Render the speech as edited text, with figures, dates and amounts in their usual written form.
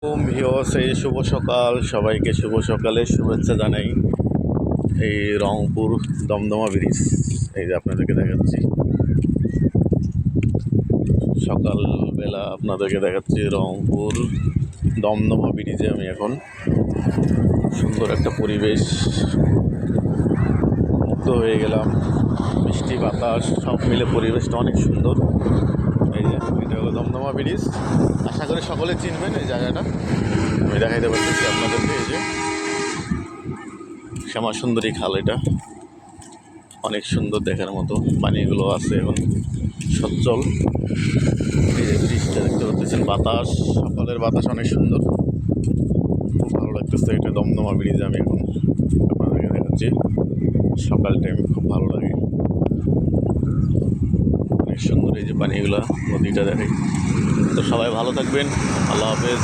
এই শুভ সকাল, সবাইকে শুভ সকালের শুভেচ্ছা জানাই। এই রংপুর দমদমা ব্রিজ, এই যে আপনাদেরকে দেখাচ্ছি সকালবেলা, আপনাদেরকে দেখাচ্ছি রংপুর দমদমা ব্রিজে। আমি এখন সুন্দর একটা পরিবেশ, মুগ্ধ হয়ে গেলাম। বৃষ্টি বাতাস সব মিলে পরিবেশটা অনেক সুন্দর। এই যে এটা হলো দমদমা ব্রিজ। আশা করি সকলে চিনবেন এই জায়গাটা। আমি দেখাইতে পারতেছি আপনাদেরকে। এই যে শ্যামা সুন্দরী খাল, এটা অনেক সুন্দর দেখার মতো। পানিগুলো আছে এখন সচ্ছল। এই যে ব্রিজটা দেখতে পাচ্ছেন, বাতাস, সকালের বাতাস অনেক সুন্দর, খুব ভালো লাগতেছে। এটা দমদমা ব্রিজ আমি এখন আপনাদেরকে দেখাচ্ছি। সকাল টাইম খুব ভালো লাগে, অনেক সুন্দর। এই যে পানিগুলা, নদীটা দেখে। তো সবাই ভালো থাকবেন, আল্লাহ হাফেজ।